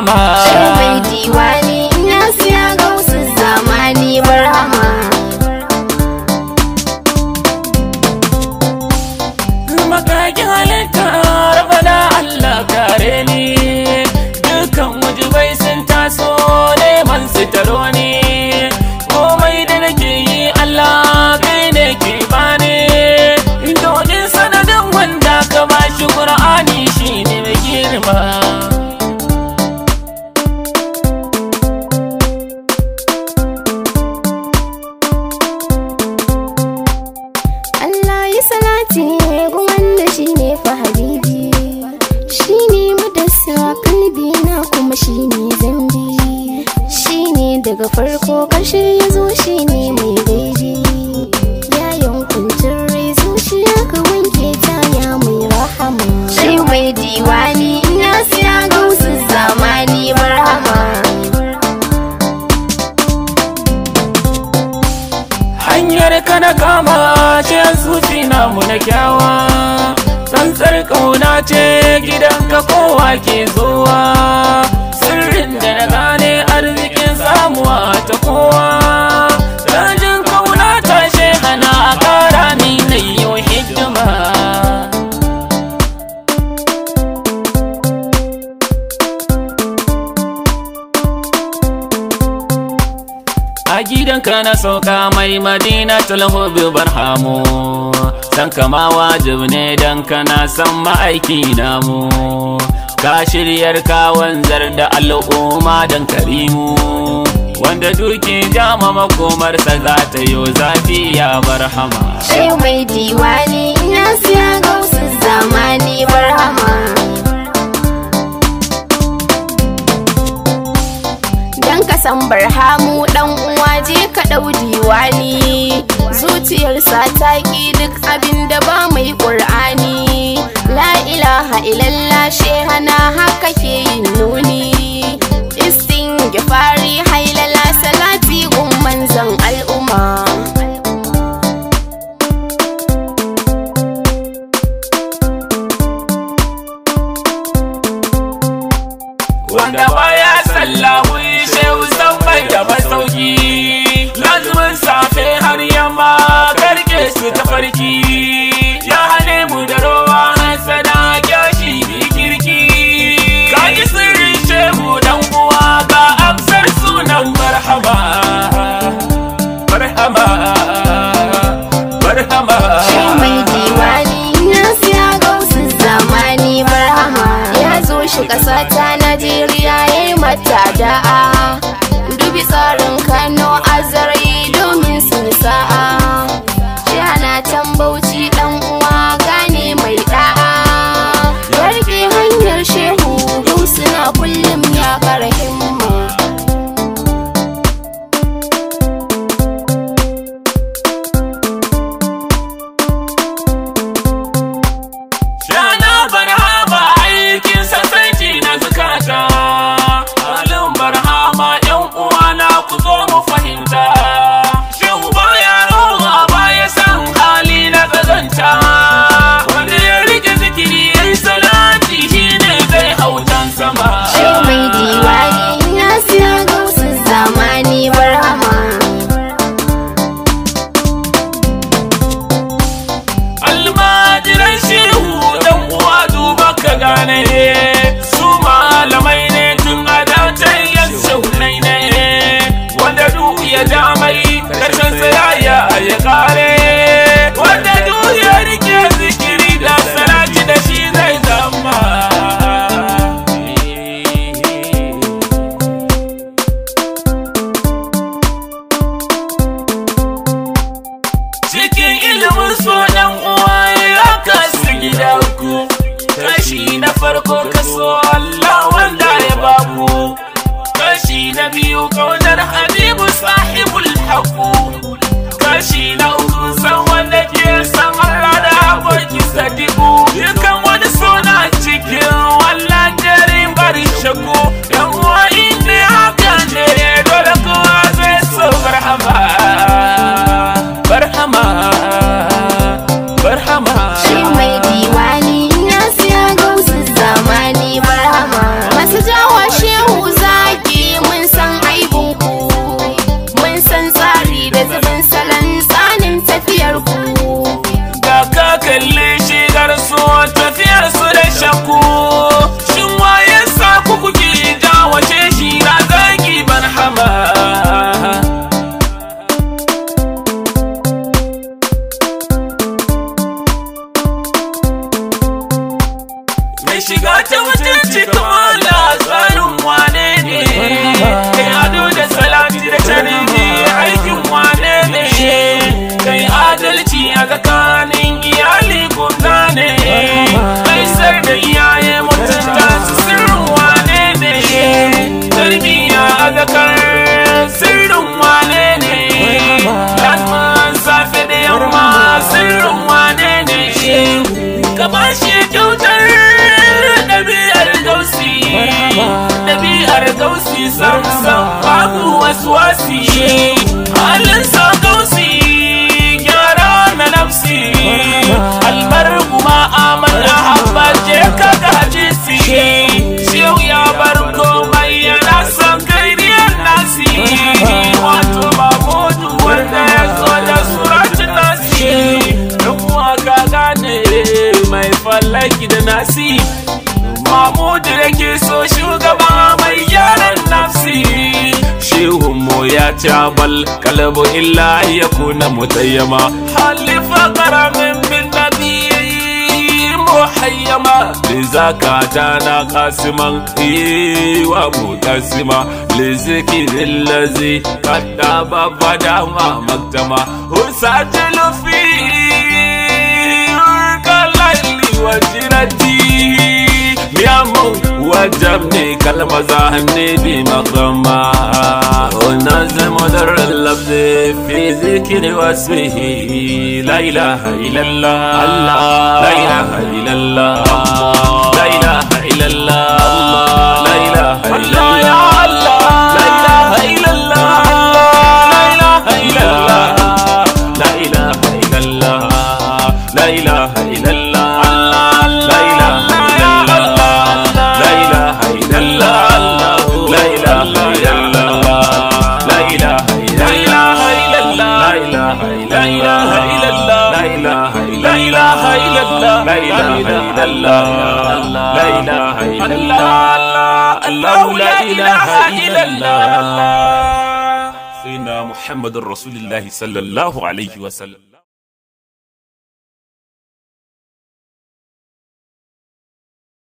barhama. Shehu mai diwani ya siya gausu zamani barhama. Makakin halitta rabana Allah kare ni, dukan wajibai sun taso neman su taro ni. Komai da nake yi Allah kai ne ke bani, domin sanadin wanda ka bashi Qur'ani shine mai girma. Allah ya salati ga wanda shine fa habibi, shine mudassira kalbi na kuma shine zambi, shine daga farko karshe yazo shine mai gaibi. Yayin kuncin rai zuciya ka wanke ta ya mai rahama. Shehu mai diwani ya siya gausu zamani barhama. Hanyar ka na kama ce zuci namu na kyawa, tsantsar kauna ce gidanka kowa ke zuwa, sirrin da na gane arzikin samuwa ta kowa. Rajin kauna ta hana a kara ni na yi hidima. A gidanka na sauka mai madina tulhubi barhamu, san kama wajib ne dan kana san ma'aiki namu. Ka shiryar ka wanzar da al'umma dan karimu, wanda duki jama makomarsa za ta yi zafi ya barhama. Shehu mai diwani ya siya gausu zamani barhama. Dan ka san barhamu dan uwa je ka dau diwani, zuciyarsa ta ki duk abin da ba mai Qur'ani. La ilaha illallah shehana haka ke yin nuni, istighfari hailala salati gun manzon al'umma. Wanda baya sallahu shehu san bai da masauki, lazumin safe har yamma karke su ta farki. Ya hane mu da rowa hasada kyashi kirki, kaji sirrin shehu dan uwa ga amsar sunan barhama. Barhama, barhama. Shehu mai diwani ya siya gausu zamani barhama. Ya zo shi ƙasa ta Najeriya ya yi mata da'a, dubi tsarin Kano Azare domin su sa'a. Jihana tambauci dan uwa gane mai da'a, ya rike hanyar shehu gausu na kullum ya kara himma. Shana barhama aikin sasanci na zukata, halin barhama yan uwana ku zo mu fahimta. Shehu baya rowa baya san hali na gazanta, wanda ya rike zikiri yayi salati shine zai hautan sama. Shehu mai diwani ya siya gausu zamani barhama. Almajiran shehu dan uwa duba ka gane, su malamai ne tun a datar yan shehunai ne, wanda duk ya ja mai karshen sayaya ya kare, wanda duk ya rike zikiri da salati da shi zai zama. Cikin ilimin so dan uwa ya kasu gida uku, kashi na farko kaso Allah wanda ya baku, kashi na biyu kaunar habibu sahibul haqqu, kashi na uku san wanda ke san Allah da aboki sadiku. Dukan wani sona cikin wallan jarin bari shaku, yan uwa inda haka ne dole kowa zai so barhama. Barhama, barhama. Shehu mai diwani ya siya gausu zamani barhama. Masu jawa shehu kai shiga ta mutunci kamala tsarin wane ne kai ado da salati da tarihi aikin wane ne kai adalci a tsakanin iyali gona ne kai sar da iyaye mutunta su sirrin wane ne tarbiyya a zakar sirrin wane ne lazman safe da yamma sirrin wane ne ka ba shi kyautar ɗabi'ar gausi sam babu wasu wasi halin sa gausi gyara na nafsi albar kuma aman ahabba je ka gaji si shehu ya bar komai yana son kairiyar nasi wato mamudu wanda ya zo da suratun nasi don waka gane mai fallaki da nasi Mahmudu da ke so shugaba mai gyaran nafsi shehun mu ya cabal kalabu illa ya kuna mutayyama halifa karamin bin nabi muhayyama lizakata na kasiman wa mutasima lizikirin lazi kada babba dama maktama husatilu fi kalaili wa jirati miyamu wajabni kalmazahni bimaqama ونظم در اللفظ في ذكر واسمه لا إله إلا الله لا إله إلا الله لا إله إلا الله لا إله إلا الله لا إله إلا الله لا إله إلا الله لا إله إلا الله لا إله إلا الله لا إله إلا الله لا إله إلا الله لا إله إلا الله لا إله إلا الله لا إله إلا الله لا إله إلا الله الله لا إله إلا الله سيدنا محمد رسول الله صلى الله عليه وسلم.